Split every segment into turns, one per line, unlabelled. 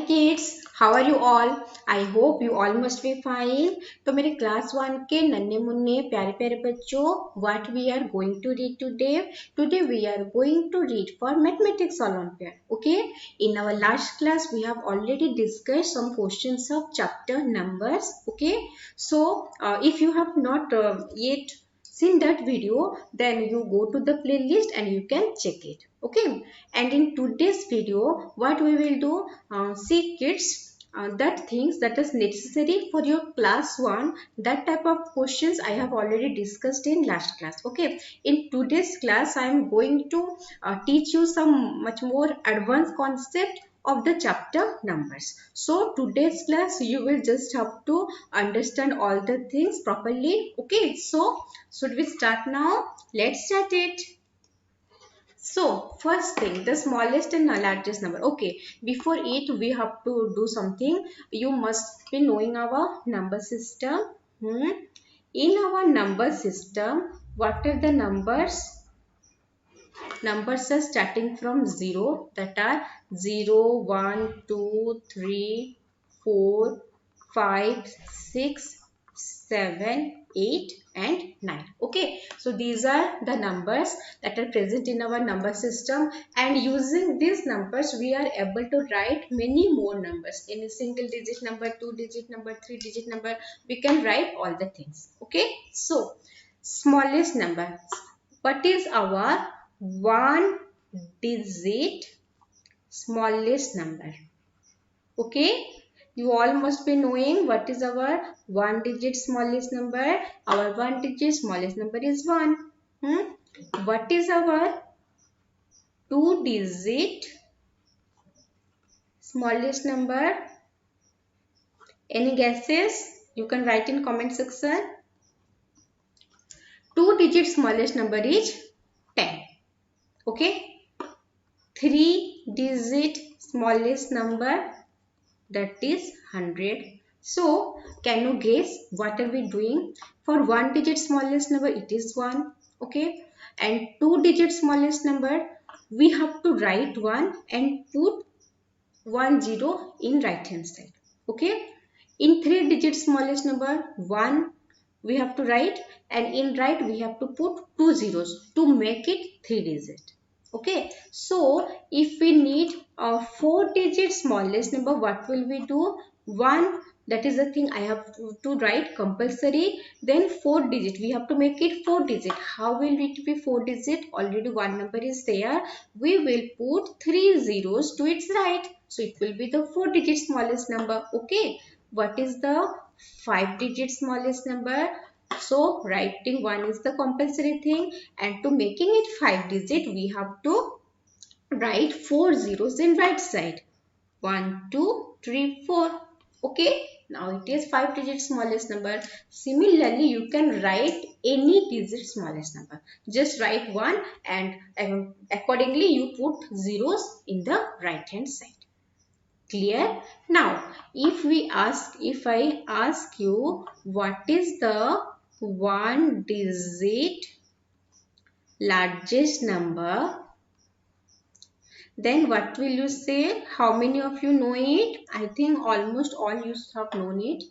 kids, how are you all? I hope you all must be fine. तो मेरे class 1 के नन्हे मुन्ने प्यारे प्यारे बच्चों, what we are going to read today? Today we are going to read for Mathematics Olympiad. Okay, in our last class we have already discussed some questions of chapter numbers. Okay, so if you have not yet seen that video, then you go to the playlist and you can check it. Okay, and in today's video what we will do, see kids, that things that is necessary for your class 1, that type of questions I have already discussed in last class. Okay, in today's class I am going to teach you some much more advanced concept of the chapter numbers. So today's class you will just have to understand all the things properly. Okay, so should we start now? Let's start it. So first thing, the smallest and largest number. Okay, before it we have to do something. You must be knowing our number system. In our number system, what are the numbers? Numbers are starting from 0, that are 0, 1, 2, 3, 4, 5, 6, 7, 8 and 9. Okay, so these are the numbers that are present in our number system, and using these numbers we are able to write many more numbers. In a single digit number, 2 digit number, 3 digit number, we can write all the things. Okay, so smallest number. What is our one digit smallest number? Okay, you all must be knowing what is our one digit smallest number. Our one digit smallest number is 1. What is our two digit smallest number? Any guesses? You can write in comment section. Two digit smallest number is 10. Okay, 3 digit smallest number, that is 100. So can you guess what are we doing? For 1 digit smallest number it is 1. Okay, and 2 digit smallest number we have to write 1 and put 10 in right hand side. Okay, in 3 digit smallest number 1 we have to write, and in right we have to put 2 zeros to make it 3 digit. Okay, so if we need a 4 digit smallest number, what will we do? 1, that is the thing I have to write compulsory. Then 4 digit, we have to make it 4 digit. How will it be 4 digit? Already one number is there. We will put 3 zeros to its right. So it will be the 4 digit smallest number. Okay, what is the 5 digit smallest number? So writing 1 is the compulsory thing, and to making it 5 digit we have to write 4 zeros in right side. 1, 2, 3, 4. Okay, now it is 5 digit smallest number. Similarly, you can write any digit smallest number. Just write 1 and accordingly you put zeros in the right hand side. Clear? Now, if I ask you what is the one digit largest number, then what will you say? How many of you know it? I think almost all you have known it.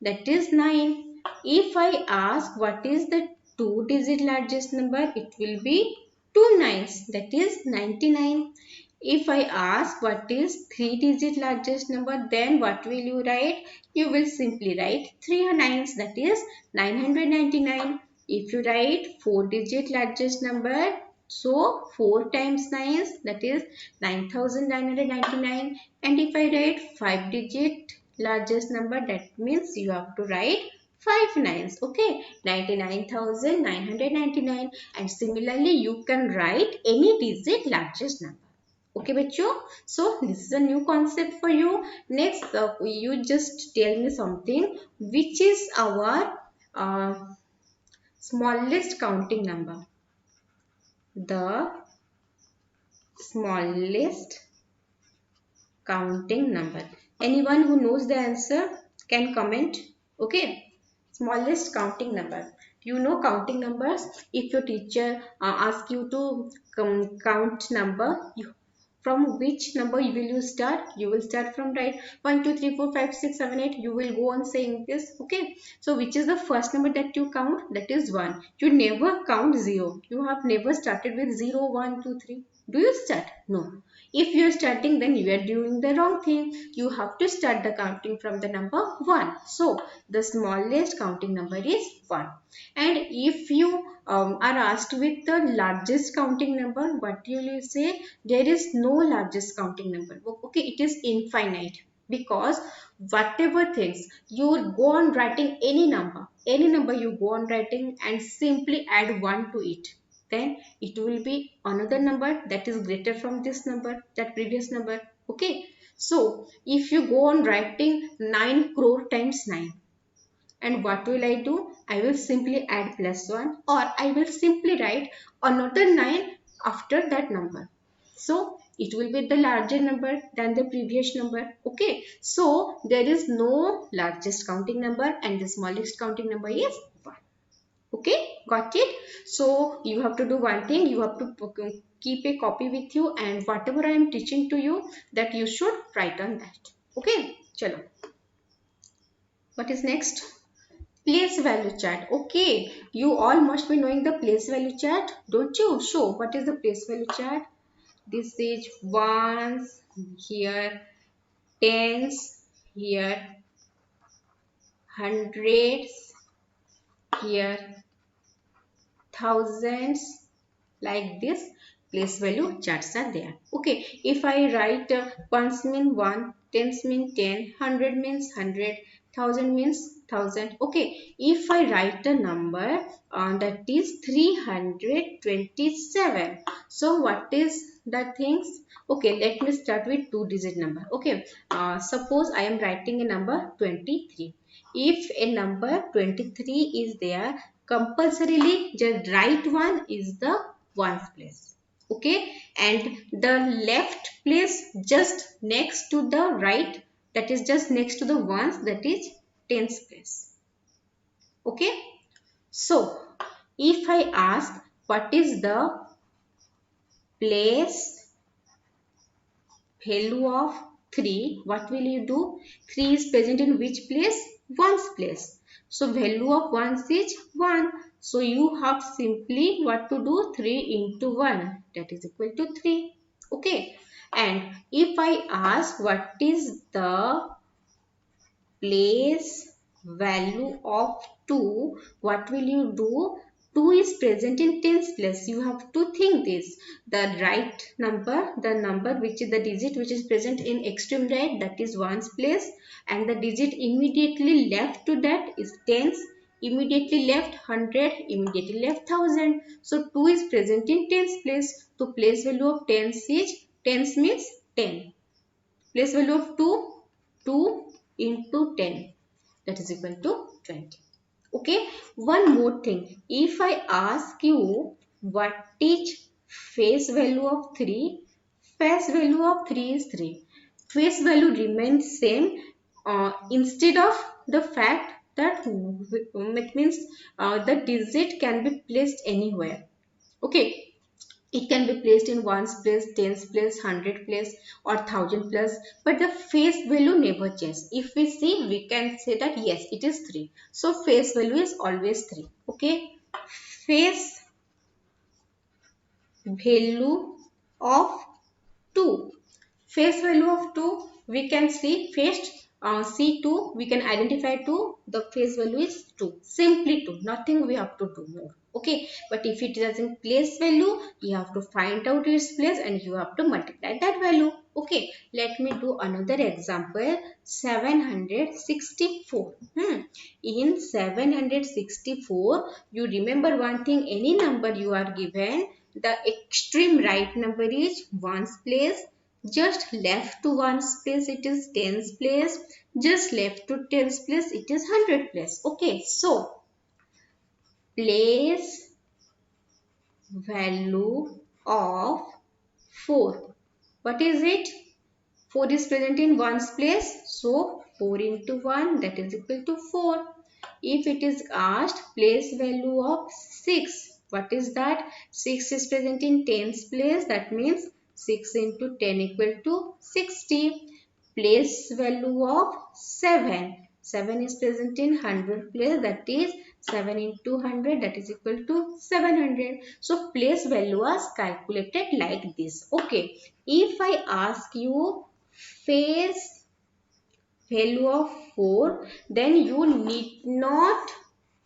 That is 9. If I ask what is the two digit largest number, it will be 2 nines, that is 99. If I ask what is 3 digit largest number, then what will you write? You will simply write 3 nines, that is 999. If you write 4 digit largest number, so 4 times 9, that is 9999. And if I write 5 digit largest number, that means you have to write 5 nines. Okay, 99,999. And similarly you can write any digit largest number. Okay bachcho, so this is a new concept for you. Next, you just tell me something, which is our smallest counting number? The smallest counting number. Anyone who knows the answer can comment. Okay, smallest counting number. You know counting numbers. If your teacher asks you to count number, From which number will you start? You will start from right. 1, 2, 3, 4, 5, 6, 7, 8. You will go on saying this. Okay. So which is the first number that you count? That is 1. You never count 0. You have never started with 0, 1, 2, 3. Do you start? No. If you are starting, then you are doing the wrong thing. You have to start the counting from the number 1. So the smallest counting number is 1. And if you are asked with the largest counting number, what will you say? There is no largest counting number. Okay, it is infinite, because whatever things you go on writing any number you go on writing and simply add 1 to it, then it will be another number that is greater from this number, that previous number. Okay, so if you go on writing 9 crore times 9, and what will I do? I will simply add +1, or I will simply write another 9 after that number. So it will be the larger number than the previous number. Okay. So there is no largest counting number and the smallest counting number is 1. Okay. Got it? So you have to do one thing. You have to keep a copy with you, and whatever I am teaching to you, that you should write on that. Okay. Chalo. What is next? Place value chart. Okay, you all must be knowing the place value chart, don't you? So what is the place value chart? This is ones, here tens, here hundreds, here thousands, like this. Place value charts are there. Okay, if I write ones mean 1, tens mean 10, 100 means 100, 1000 means 1000. Okay, if I write a number that is 327. So what is the things? Okay, let me start with 2-digit number. Okay, suppose I am writing a number 23. If a number 23 is there, compulsorily the right one is the ones place. Okay, and the left place just next to the right, that is just next to the ones, that is tens place. Okay, so if I ask what is the place value of 3, what will you do? 3 is present in which place? Ones place. So value of ones is 1. So you have simply what to do? 3 into 1, that is equal to 3. Okay. And if I ask what is the place value of 2, what will you do? 2 is present in tens place. You have to think this. The right number, the number which is the digit which is present in extreme right, that is ones place, and the digit immediately left to that is tens, immediately left 100, immediately left 1000. So 2 is present in tens place. So place value of tens means 10. Place value of 2 into 10, that is equal to 20. Okay, one more thing. If I ask you what is face value of 3, face value of 3 is 3. Face value remains same instead of the fact that it means the digit can be placed anywhere. Okay, it can be placed in ones place, tens place, 100 place or 1000 place, but the face value never changes. If we see, we can say that yes, it is 3. So face value is always 3. Okay, face value of 2. Face value of 2, we can see first C2, we can identify 2, the face value is 2, simply 2, nothing we have to do more. Okay, but if it doesn't place value, you have to find out its place and you have to multiply that value. Okay, let me do another example. 764. In 764, you remember one thing, any number you are given, the extreme right number is ones place, just left to ones place it is tens place, just left to tens place it is 100 place. Okay, so place value of 4. What is it? 4 is present in ones place. So 4 into 1, that is equal to 4. If it is asked place value of 6, what is that? 6 is present in tens place. That means 6 into 10 equal to 60. Place value of 7. 7 is present in 100 place, that is 7 into 100, that is equal to 700. So place value was calculated like this. Okay. If I ask you face value of 4, then you need not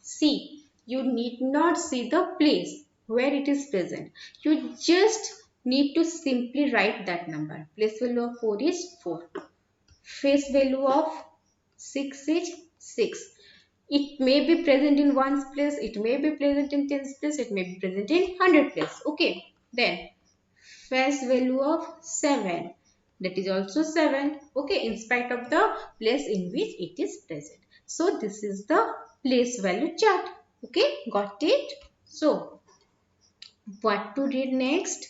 see the place where it is present. You just need to simply write that number. Place value of 4 is 4. Face value of 6 is 6. It may be present in 1's place, it may be present in 10's place, it may be present in 100 place. Okay. Then face value of 7, that is also 7. Okay, in spite of the place in which it is present. So this is the place value chart. Okay, got it? So what to read next?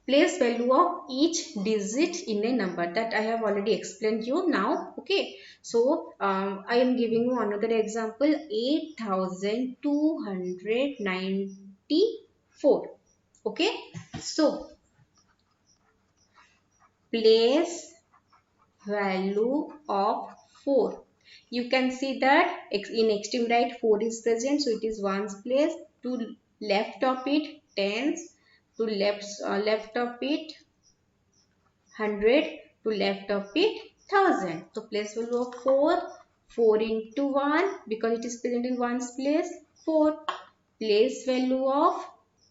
Place value of each digit in a number, that I have already explained you now. Okay, so I am giving you another example. 8294. Okay, so place value of 4. You can see that in extreme right 4 is present, so it is 1's place. To left of it 10's, to left of it 100, to left of it 1000. So place value of 4, 4 into 1, because it is present in 1's place, 4. Place value of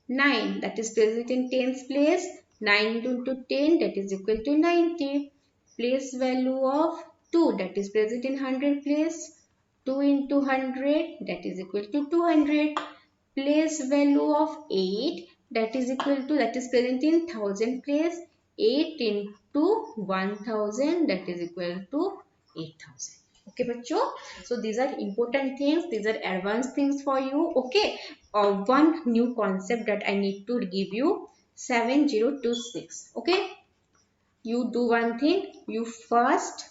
9, that is present in 10's place, 9 into 10, that is equal to 90. Place value of 2, that is present in 100 place, 2 into 100, that is equal to 200. Place value of 8, that is present in 1000 place, 8 into 1000, that is equal to 8000. Okay, bachcho. So these are important things, these are advanced things for you. Okay, one new concept that I need to give you, 7026. Okay, you do one thing. You first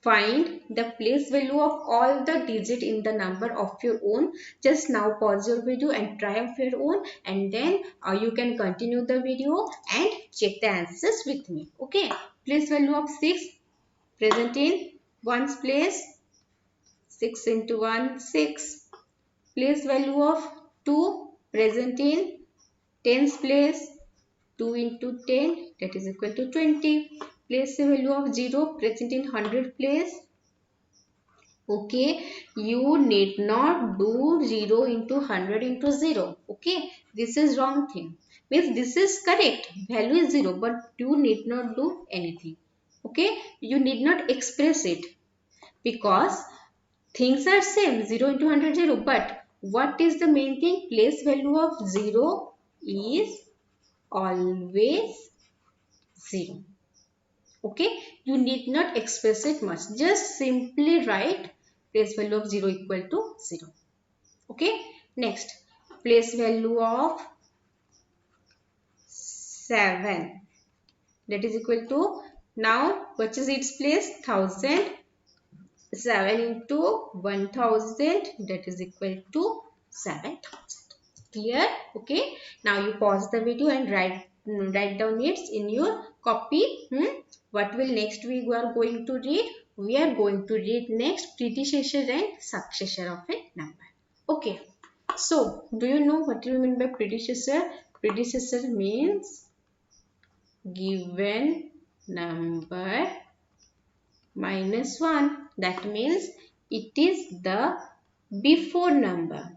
find the place value of all the digit in the number of your own. Just now pause your video and try of your own, and then you can continue the video and check the answers with me. Okay, place value of 6 present in 1's place, 6 into 1 6. Place value of 2 present in 10's place, 2 into 10, that is equal to 20. Place value of 0 present in 100 place. Okay, you need not do 0 into 100 into 0. Okay, this is wrong thing. Means this is correct, value is 0, but you need not do anything. Okay, you need not express it, because things are same, 0 into 100 0, but what is the main thing? Place value of 0 is always 0. Okay, you need not express it much, just simply write place value of 0 equal to 0. Okay, next, place value of 7, that is equal to, now what is its place? 1000. 7 into 1000, that is equal to 7000. Clear? Okay, now you pause the video and write down it in your copy. What will next we are going to read? We are going to read next predecessor and successor of a number. Okay, so do you know what do you mean by predecessor? Predecessor means given number minus 1. That means it is the before number.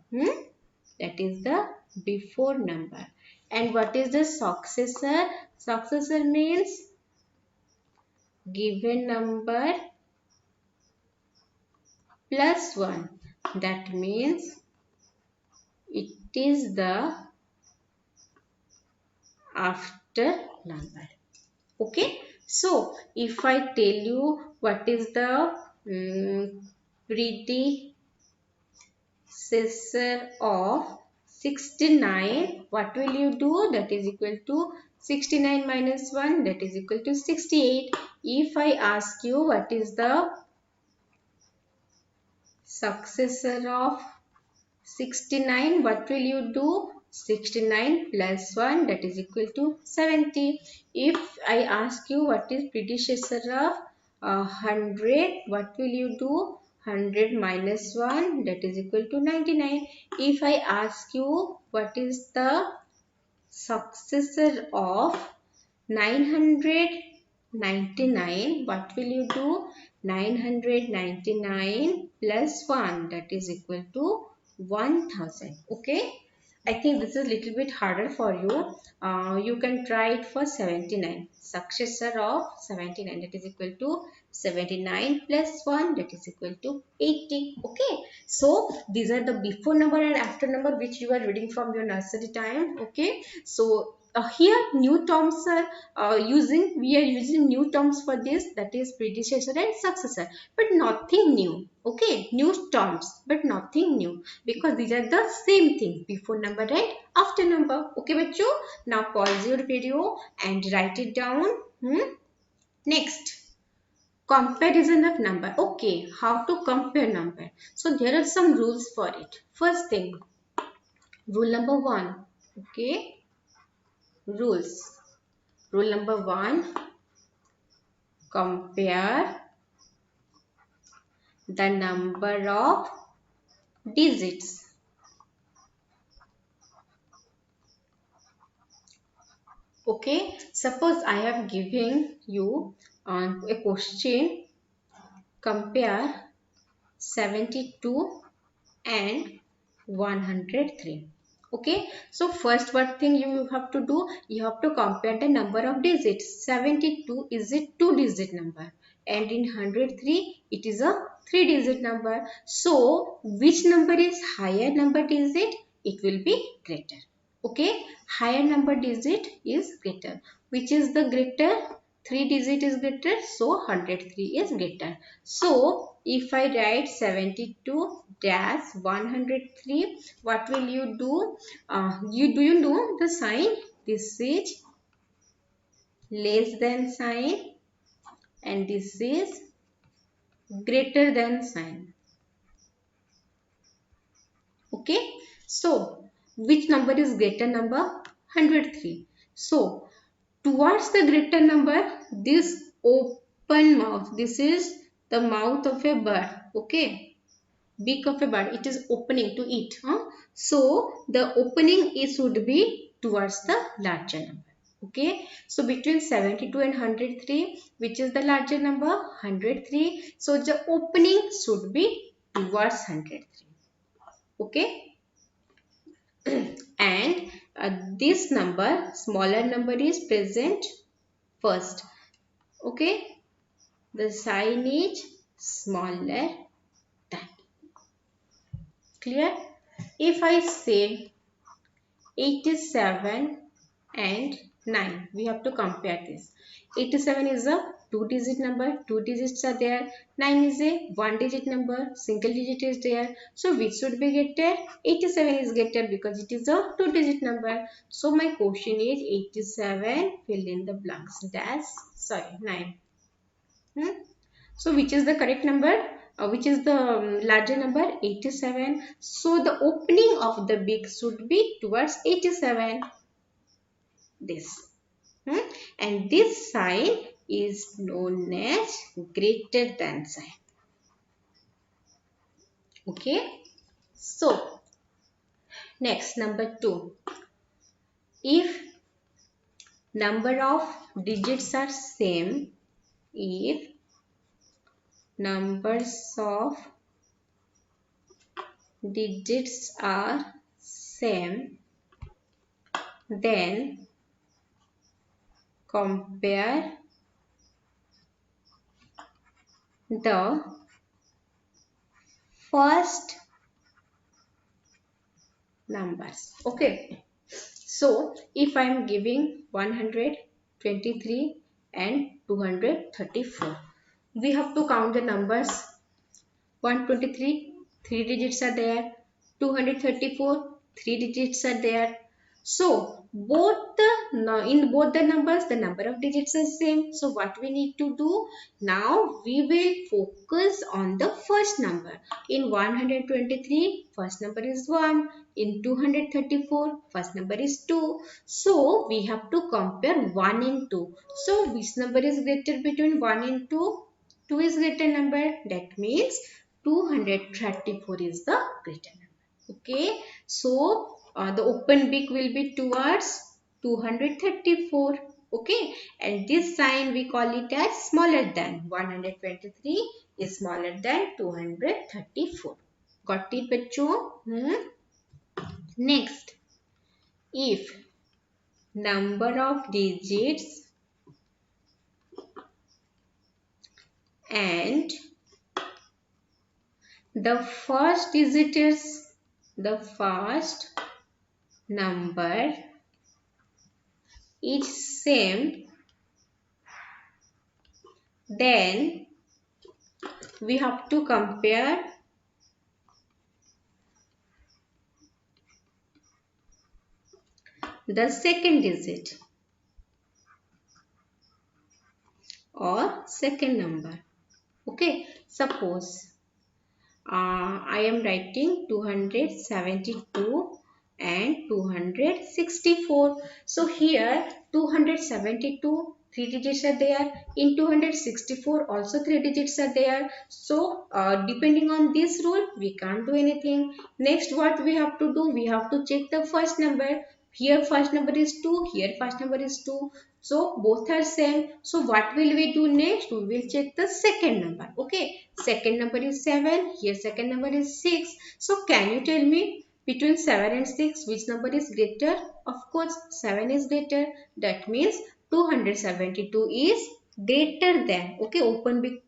That is the before number. And what is the successor? Successor means given number plus 1. That means it is the after number. Okay, so if I tell you what is the predecessor of 69, what will you do? That is equal to 69 minus 1, that is equal to 68. If I ask you what is the successor of 69, what will you do? 69 plus 1, that is equal to 70. If I ask you what is predecessor of 100, what will you do? 100 minus 1, that is equal to 99. If I ask you what is the successor of 999, what will you do? 999 plus 1, that is equal to 1000. Okay, I think this is a little bit harder for you. You can try it for 79. Successor of 79, that is equal to 79 plus 1, that is equal to 80. Okay, so these are the before number and after number which you are reading from your nursery time. Okay, so here new terms are we are using new terms for this, that is predecessor and successor, but nothing new. Okay, new terms but nothing new, because these are the same thing, before number and after number. Okay bachcho, now pause your video and write it down. Next, comparison of number. Okay, how to compare number? So there are some rules for it. First thing, rule number 1. Okay, rules. Rule number 1, compare the number of digits. Okay, suppose I have given you a question, compare 72 and 103. Okay, so first what thing you have to do, you have to compare the number of digits. 72 is a 2-digit number and in 103 it is a 3-digit number. So which number is higher number digit? It will be greater. Okay, higher number digit is greater. Which is the greater? 3 digit is greater, so 103 is greater. So if I write 72 dash 103, what will you do? Do you know the sign? This is less than sign and this is greater than sign. Okay, so which number is greater number? 103. So towards the greater number, this open mouth, this is the mouth of a bird. Okay, beak of a bird, it is opening to eat. So the opening is should be towards the larger number. Okay, so between 72 and 103, which is the larger number? 103. So the opening should be towards 103. Okay, and this number, smaller number, is present first. Okay, the sign is smaller than. Clear? If I say 87 and 9, we have to compare this. 87 is a 2-digit number, 2 digits are there. 9 is a 1-digit number, single digit is there. So which should be greater? 87 is greater because it is a 2-digit number. So my question is 87, fill in the blanks, dash, sorry, 9. So which is the correct number? Which is the larger number? 87. So the opening of the beak should be towards 87. This. And this sign is known as greater than sign. Okay. So next, number 2. If number of digits are same, if numbers of digits are same, then compare the first numbers. Okay, so if I am giving 123 and 234, we have to count the numbers. 123, 3 digits are there. 234, 3 digits are there. So both in both the numbers the number of digits is same. So what we need to do now, we will focus on the first number. In 123 first number is 1, in 234 first number is 2. So we have to compare 1 and 2. So which number is greater between 1 and 2? 2 is greater number, that means 234 is the greater number. Okay, so the open beak will be towards 234. Okay, and this sign we call it as smaller than. 123 is smaller than 234. Got it bachcho? Next, if number of digits and the first digit is the first number is same, then we have to compare the second digit or second number. Okay, suppose I am writing 272 and 264. So here 272 3 digits are there, in 264 also 3 digits are there. So depending on this rule we can't do anything. Next what we have to do, we have to check the first number. Here first number is 2, here first number is 2. So both are same. So what will we do next? We will check the second number. Okay, second number is 7, here second number is 6. So can you tell me between 7 and 6 which number is greater? Of course 7 is greater. That means 272 is greater than. Okay, open beak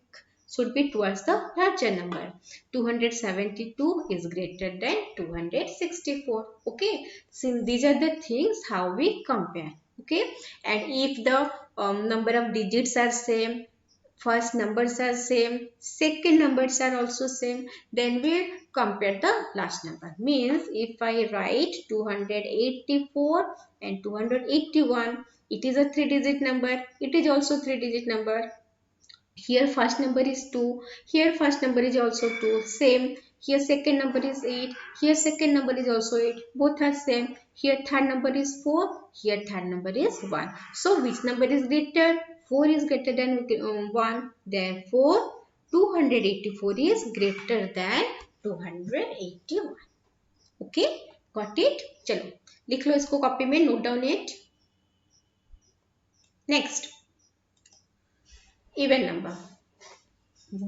should be towards the larger number. 272 is greater than 264. Okay, since these are the things how we compare. Okay, and if the number of digits are same, first numbers are same, second numbers are also same, then we compare the last number. Means if I write 284 and 281, it is a 3 digit number, it is also 3 digit number. Here first number is 2, here first number is also 2, same. Here second number is 8, here second number is also 8, both are same. Here third number is 4, here third number is 1. So which number is greater? 4 is greater than 1. Therefore 284 is greater than 281. Okay, got it? चलो लिख लो इसको copy में, note down it. Next, even number.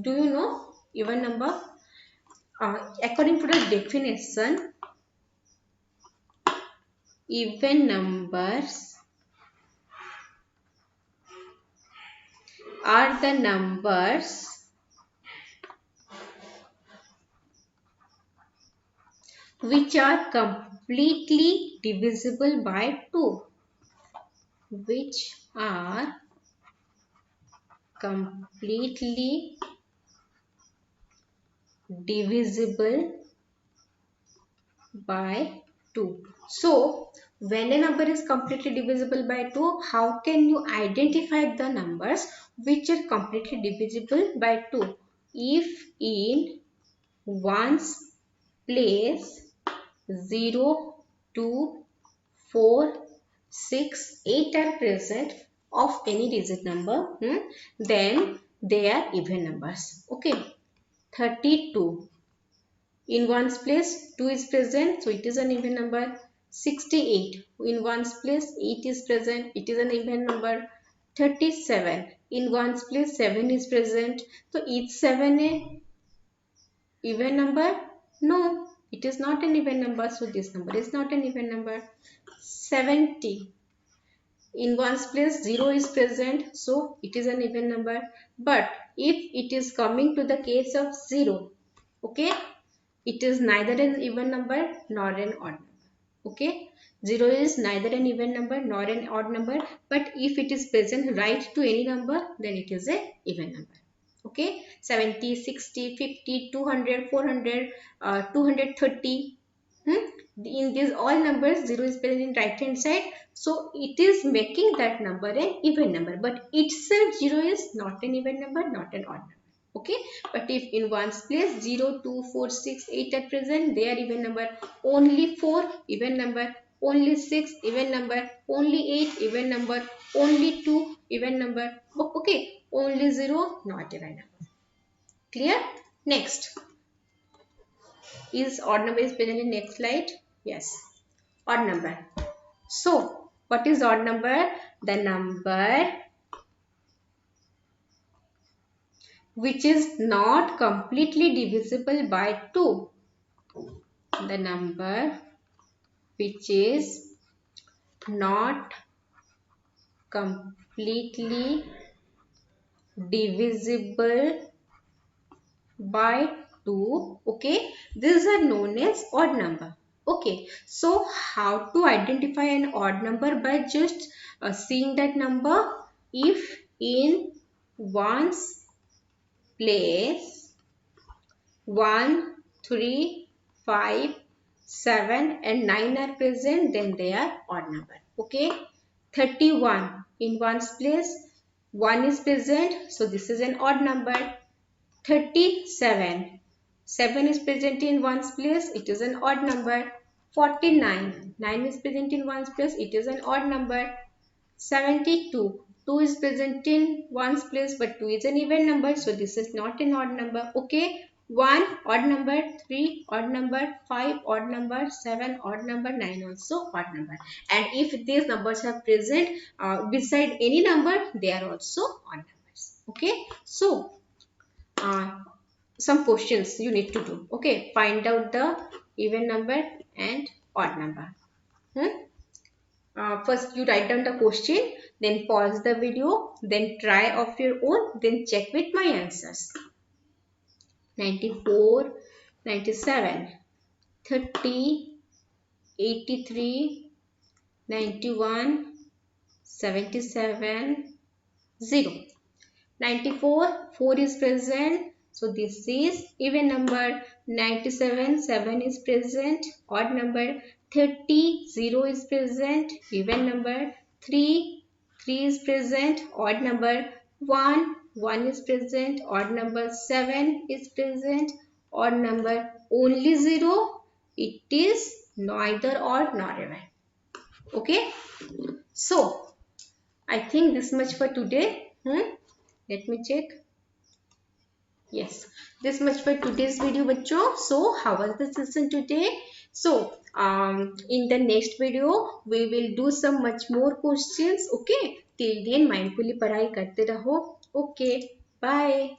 Do you know even number? According to the definition, even numbers are the numbers which are completely divisible by 2. Which are completely divisible by 2. So when a number is completely divisible by 2, how can you identify the numbers which are completely divisible by 2? If in ones place 0, 2, 4, 6, 8 are present of any digit number, then they are even numbers. Okay, 32. In ones place 2 is present, so it is an even number. 68. In ones place 8 is present, it is an even number. 37. In ones place 7 is present, so each 7 a even number? No, it is not an even number, so this number is not an even number. 70. In ones place 0 is present, so it is an even number. But if it is coming to the case of 0, okay, it is neither an even number nor an odd number. Okay, 0 is neither an even number nor an odd number, but if it is present right to any number, then it is a even number. Okay, 70, 60, 50, 200, 400, 230. In these all numbers 0 is present in right hand side, so it is making that number an even number, but itself 0 is not an even number, not an odd number. Okay, but if in ones place 0, 2, 4, 6, 8 are present, they are even number. Only 4 even number, only 6 even number, only 8 even number, only 2 even number. Okay, only 0 not even number. Clear? Next, is odd number is present in next slide? Yes, odd number. So what is odd number? The number which is not completely divisible by 2. The number which is not completely divisible by 2. Okay, these are known as odd number. Okay, so how to identify an odd number? By just seeing that number. If in ones place 1, 3, 5, 7 and 9 are present, then they are odd number. Okay, 31 in ones place 1 is present, so this is an odd number. 37, 7 is present in ones place, it is an odd number. 49, 9 is present in ones place, it is an odd number. 72, 2 is present in ones place, but 2 is an even number, so this is not an odd number. Okay, 1 odd number, 3 odd number, 5 odd number, 7 odd number, 9 also odd number. And if these numbers are present beside any number, they are also odd numbers. Okay, so some questions you need to do. Okay, find out the even number and odd number. First you write down the question, then pause the video, then try of your own, then check with my answers. 94, 97, 30, 83, 91, 77, 0. 94, 4 is present, so this is even number. 97, 7 is present, odd number. 30, 0 is present, even number. 3, 3 is present, odd number. 1, 1 is present, odd number. 7 is present, odd number. Only 0, it is neither odd nor even. Okay, so I think this much for today. Let me check. Yes, this much for today's video, bachcho. So how was the session today? So in the next video we will do some much more questions. Okay, till then mindfully पढ़ाई करते रहो. Okay, bye.